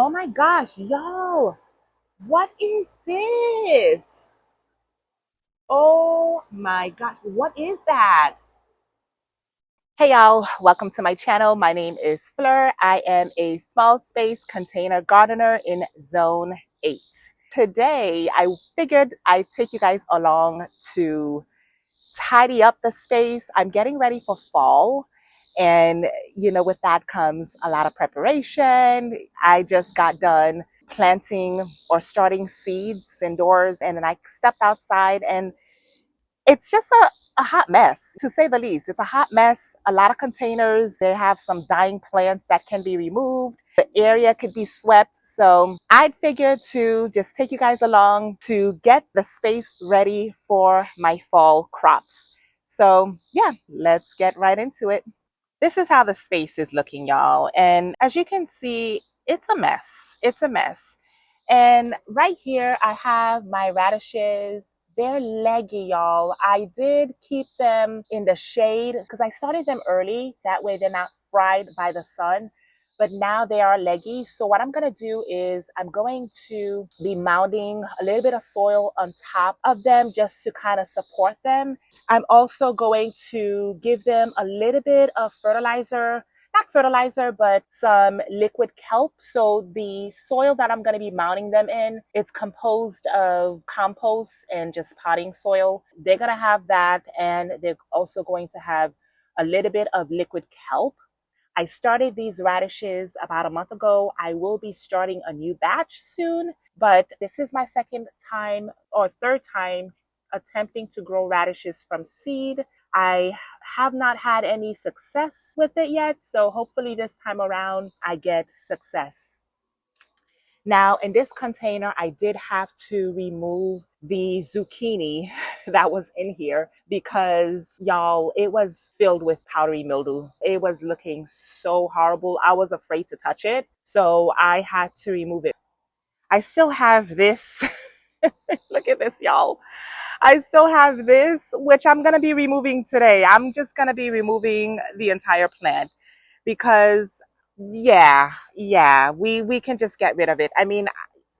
Oh my gosh, y'all, what is this? Oh my gosh, what is that? Hey y'all, welcome to my channel. My name is Fleur. I am a small space container gardener in Zone 8. Today, I figured I'd take you guys along to tidy up the space. I'm getting ready for fall. And, with that comes a lot of preparation. I just got done planting or starting seeds indoors, and then I stepped outside, and it's just a hot mess, to say the least. It's a hot mess. A lot of containers, they have some dying plants that can be removed. The area could be swept. So I figured to just take you guys along to get the space ready for my fall crops. So yeah, let's get right into it. This is how the space is looking, y'all. And as you can see, it's a mess. It's a mess. And right here, I have my radishes. They're leggy, y'all. I did keep them in the shade because I started them early. That way they're not fried by the sun. But now they are leggy. So what I'm going to do is I'm going to be mounding a little bit of soil on top of them just to kind of support them. I'm also going to give them a little bit of fertilizer, not fertilizer, but some liquid kelp. So the soil that I'm going to be mounting them in, it's composed of compost and just potting soil. They're going to have that, and they're also going to have a little bit of liquid kelp. I started these radishes about a month ago. I will be starting a new batch soon, but this is my second time or third time attempting to grow radishes from seed. I have not had any success with it yet, so hopefully this time around I get success. Now, in this container, I did have to remove the zucchini that was in here because, y'all, it was filled with powdery mildew. It was looking so horrible. I was afraid to touch it, so I had to remove it. I still have this. Look at this, y'all. I still have this, which I'm going to be removing today. I'm just going to be removing the entire plant because we can just get rid of it. I mean,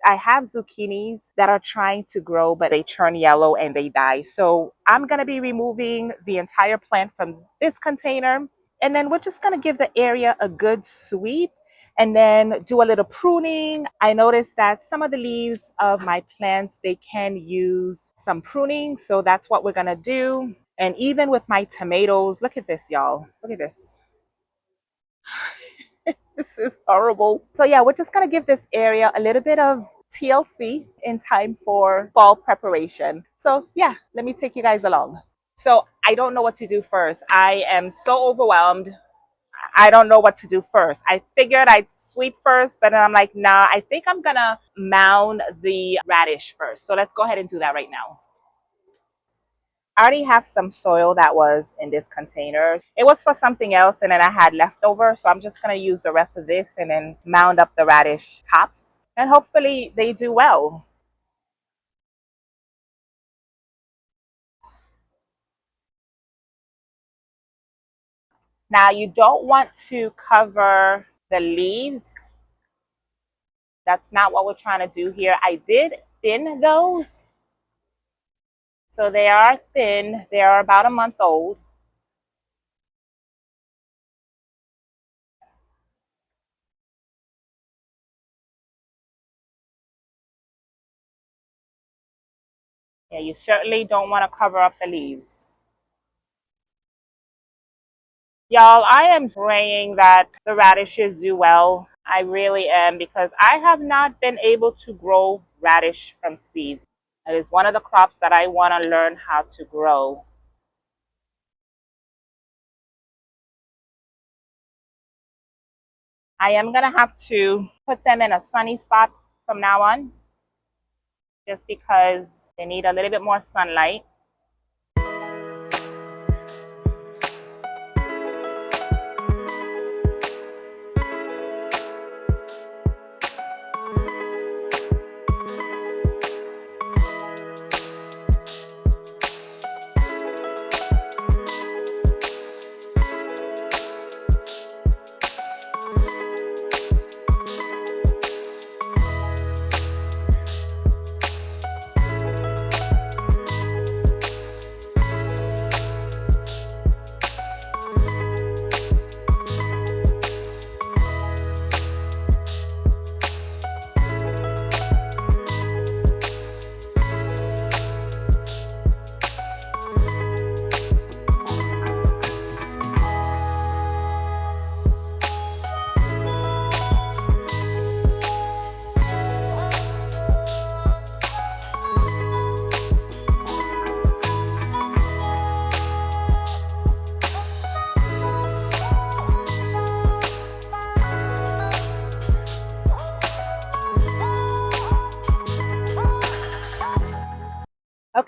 I have zucchinis that are trying to grow, but they turn yellow and they die. So I'm going to be removing the entire plant from this container. And then we're just going to give the area a good sweep and then do a little pruning. I noticed that some of the leaves of my plants, they can use some pruning. So that's what we're going to do. And even with my tomatoes, look at this, y'all. Look at this. This is horrible. So yeah, we're just going to give this area a little bit of TLC in time for fall preparation. So yeah, let me take you guys along. So I don't know what to do first. I am so overwhelmed. I don't know what to do first. I figured I'd sweep first, but then I'm like, nah, I think I'm going to mound the radish first. So let's go ahead and do that right now. I already have some soil that was in this container. It was for something else, and then I had leftover. So I'm just going to use the rest of this and then mound up the radish tops. And hopefully they do well. Now you don't want to cover the leaves. That's not what we're trying to do here. I did thin those. So they are thin. They are about a month old. Yeah, you certainly don't want to cover up the leaves. Y'all, I am praying that the radishes do well. I really am, because I have not been able to grow radish from seeds. It is one of the crops that I want to learn how to grow. I am going to have to put them in a sunny spot from now on, just because they need a little bit more sunlight.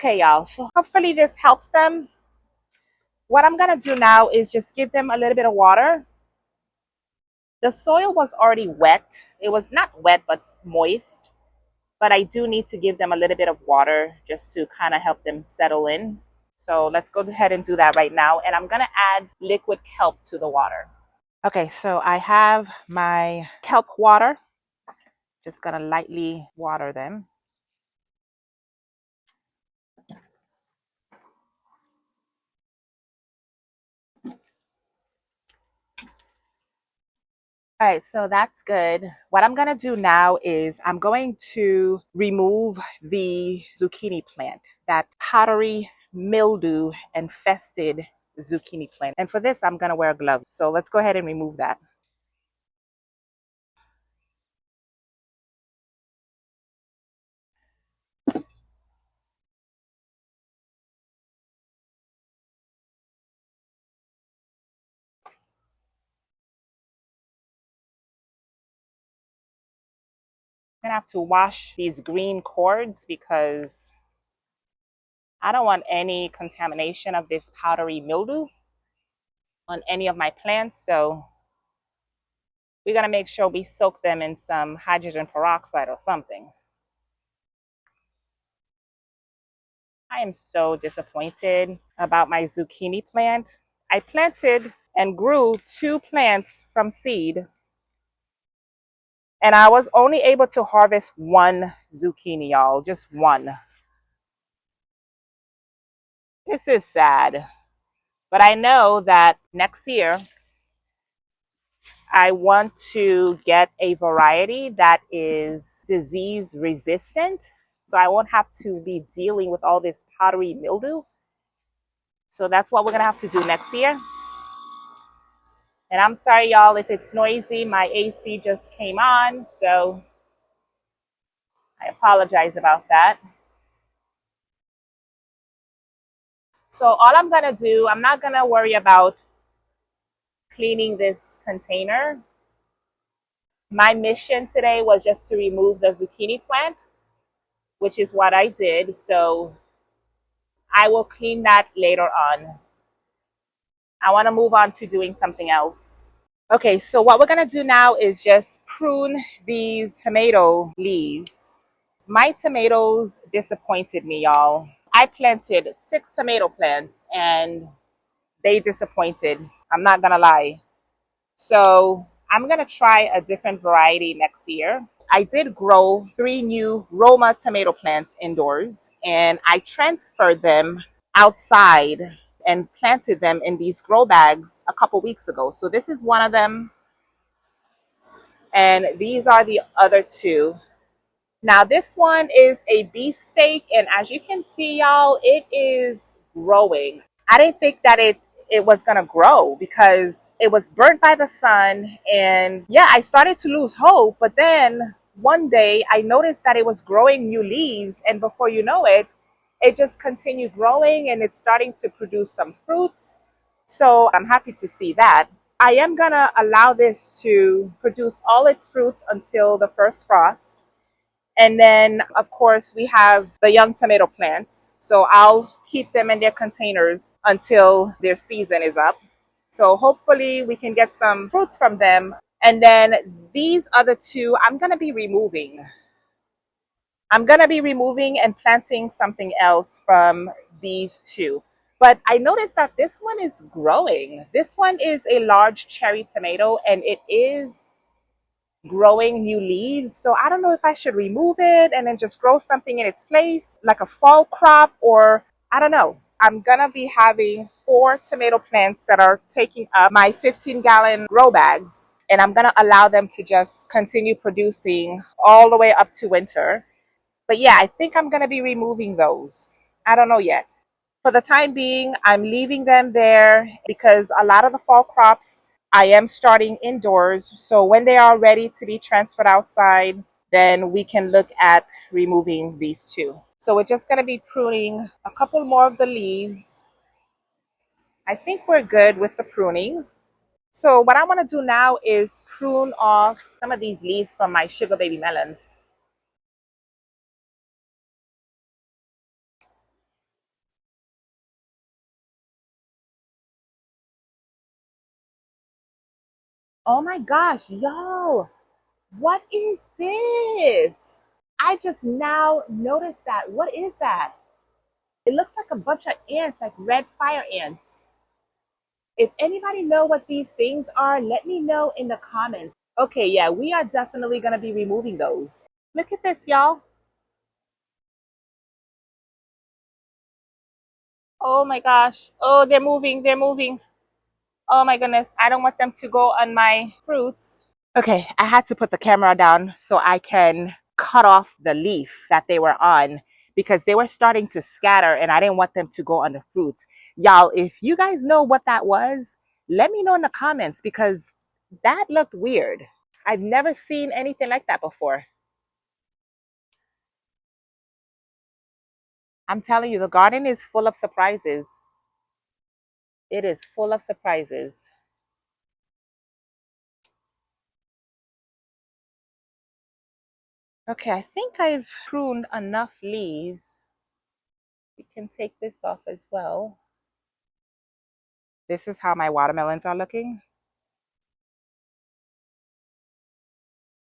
Okay, y'all, so hopefully this helps them. What I'm gonna do now is just give them a little bit of water. The soil was already wet. It was not wet, but moist. But I do need to give them a little bit of water just to kind of help them settle in. So let's go ahead and do that right now. And I'm gonna add liquid kelp to the water. Okay, so I have my kelp water. Just gonna lightly water them. All right, so that's good. What I'm gonna do now is I'm going to remove the zucchini plant, that powdery mildew infested zucchini plant. And for this, I'm gonna wear gloves. So let's go ahead and remove that. I'm gonna have to wash these green cords because I don't want any contamination of this powdery mildew on any of my plants. So we're gonna make sure we soak them in some hydrogen peroxide or something. I am so disappointed about my zucchini plant. I planted and grew 2 plants from seed, and I was only able to harvest 1 zucchini, y'all, just 1. This is sad, but I know that next year I want to get a variety that is disease resistant, so I won't have to be dealing with all this powdery mildew. So that's what we're gonna have to do next year. And I'm sorry, y'all, if it's noisy. My AC just came on, so I apologize about that. So all I'm gonna do, I'm not gonna worry about cleaning this container. My mission today was just to remove the zucchini plant, which is what I did. So I will clean that later on. I want to move on to doing something else. Okay, so what we're gonna do now is just prune these tomato leaves. My tomatoes disappointed me, y'all. I planted 6 tomato plants and they disappointed. I'm not gonna lie. So I'm gonna try a different variety next year. I did grow 3 new Roma tomato plants indoors, and I transferred them outside and planted them in these grow bags a couple weeks ago. So this is one of them, and these are the other 2. Now this one is a beefsteak, and as you can see, y'all, it is growing. I didn't think that it was gonna grow because it was burnt by the sun, and yeah, I started to lose hope. But then one day I noticed that it was growing new leaves, and before you know it, it just continued growing and it's starting to produce some fruits. So I'm happy to see that. I am gonna allow this to produce all its fruits until the first frost. And then, of course, we have the young tomato plants. So I'll keep them in their containers until their season is up. So hopefully we can get some fruits from them. And then these other 2, I'm going to be removing. I'm going to be removing and planting something else from these 2. But I noticed that this one is growing. This one is a large cherry tomato, and it is growing new leaves. So I don't know if I should remove it and then just grow something in its place, like a fall crop, or I don't know. I'm gonna be having 4 tomato plants that are taking up my 15-gallon grow bags, and I'm gonna allow them to just continue producing all the way up to winter. But yeah, I think I'm gonna be removing those. I don't know yet. For the time being, I'm leaving them there because a lot of the fall crops I am starting indoors. So when they are ready to be transferred outside, then we can look at removing these 2. So we're just going to be pruning a couple more of the leaves. I think we're good with the pruning. So what I want to do now is prune off some of these leaves from my sugar baby melons. Oh my gosh, y'all, what is this? I just now noticed that. What is that? It looks like a bunch of ants, like red fire ants. If anybody know what these things are, let me know in the comments. Okay, yeah, we are definitely going to be removing those. Look at this, y'all. Oh my gosh. Oh, they're moving. They're moving. Oh my goodness. I don't want them to go on my fruits. Okay, I had to put the camera down so I can cut off the leaf that they were on because they were starting to scatter and I didn't want them to go on the fruits. Y'all, if you guys know what that was, let me know in the comments because that looked weird. I've never seen anything like that before. I'm telling you, the garden is full of surprises. It is full of surprises. Okay, I think I've pruned enough leaves. We can take this off as well. This is how my watermelons are looking.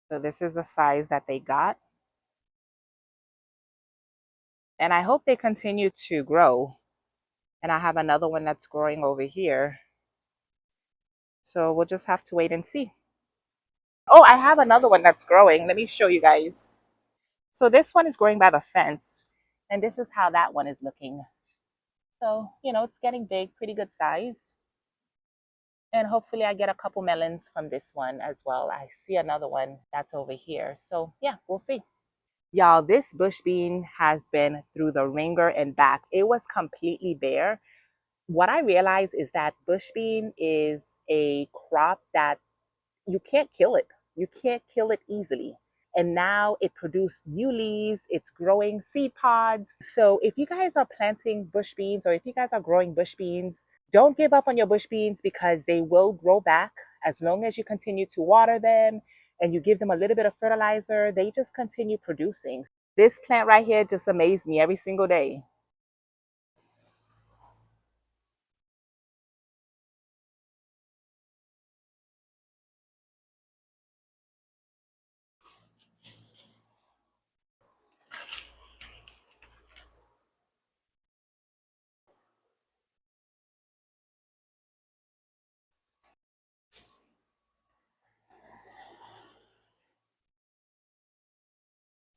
So this is the size that they got. And I hope they continue to grow. And I have another one that's growing over here. So we'll just have to wait and see. Oh, I have another one that's growing. Let me show you guys. So this one is growing by the fence. And this is how that one is looking. So, you know, it's getting big, pretty good size. And hopefully I get a couple melons from this one as well. I see another one that's over here. So yeah, we'll see. Y'all, this bush bean has been through the ringer and back. It was completely bare. What I realize is that bush bean is a crop that you can't kill it. You can't kill it easily. And now it produced new leaves. It's growing seed pods. So if you guys are planting bush beans or if you guys are growing bush beans, don't give up on your bush beans because they will grow back as long as you continue to water them and you give them a little bit of fertilizer. They just continue producing. This plant right here just amazed me every single day.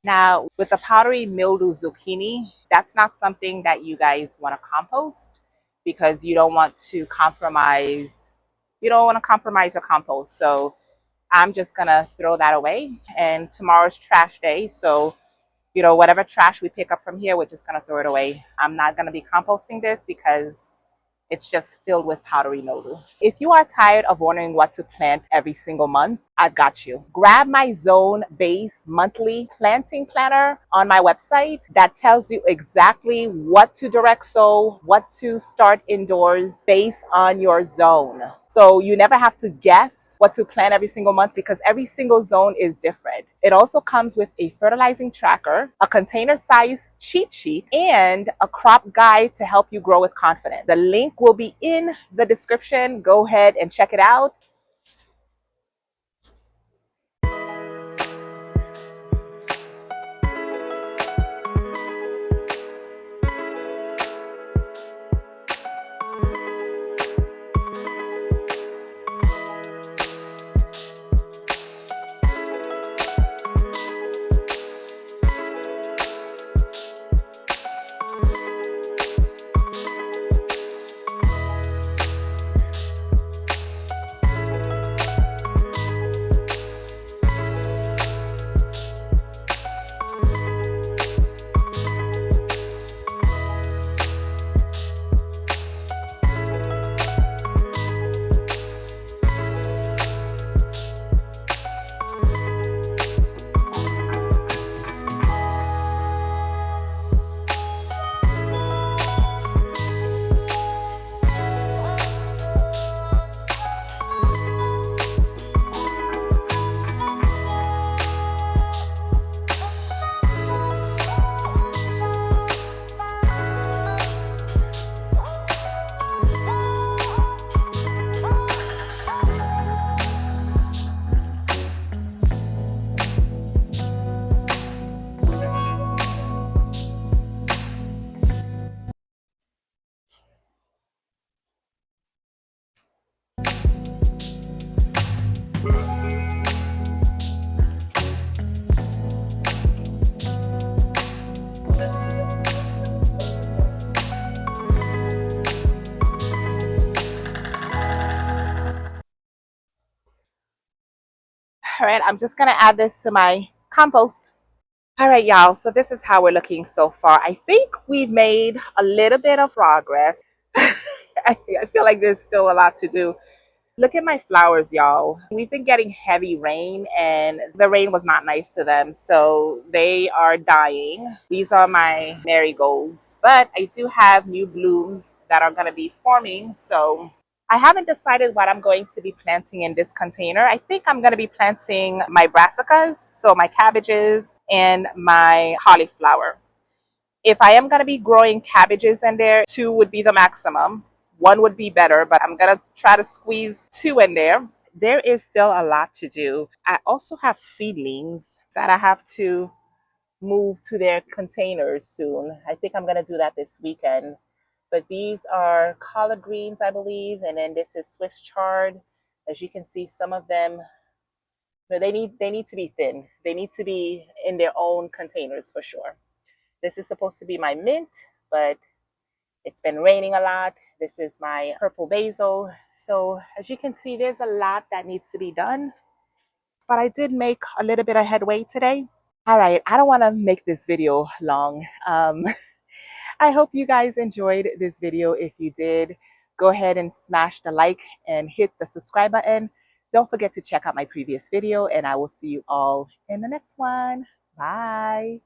Now, with the powdery mildew zucchini, that's not something that you guys want to compost because you don't want to compromise your compost. So I'm just going to throw that away. And tomorrow's trash day. So, you know, whatever trash we pick up from here, we're just going to throw it away. I'm not going to be composting this because it's just filled with powdery mildew. If you are tired of wondering what to plant every single month, I've got you. Grab my zone base monthly planting planner on my website that tells you exactly what to direct sow, what to start indoors based on your zone. So you never have to guess what to plant every single month because every single zone is different. It also comes with a fertilizing tracker, a container size cheat sheet, and a crop guide to help you grow with confidence. The link will be in the description. Go ahead and check it out. right, I'm just gonna add this to my compost. All right, y'all, so this is how we're looking so far. I think we've made a little bit of progress. I feel like there's still a lot to do. Look at my flowers, y'all. We've been getting heavy rain and the rain was not nice to them, so they are dying. These are my marigolds, but I do have new blooms that are going to be forming, so I haven't decided what I'm going to be planting in this container. I think I'm going to be planting my brassicas, so my cabbages and my cauliflower. If I am going to be growing cabbages in there, two would be the maximum. One would be better, but I'm going to try to squeeze two in there. There is still a lot to do. I also have seedlings that I have to move to their containers soon. I think I'm going to do that this weekend. But these are collard greens, I believe, and then this is Swiss chard. As you can see, some of them, they need to be thin. They need to be in their own containers for sure. This is supposed to be my mint, but it's been raining a lot. This is my purple basil. So as you can see, there's a lot that needs to be done, but I did make a little bit of headway today. All right, I don't want to make this video long. I hope you guys enjoyed this video. If you did, go ahead and smash the like and hit the subscribe button. Don't forget to check out my previous video, and I will see you all in the next one. Bye.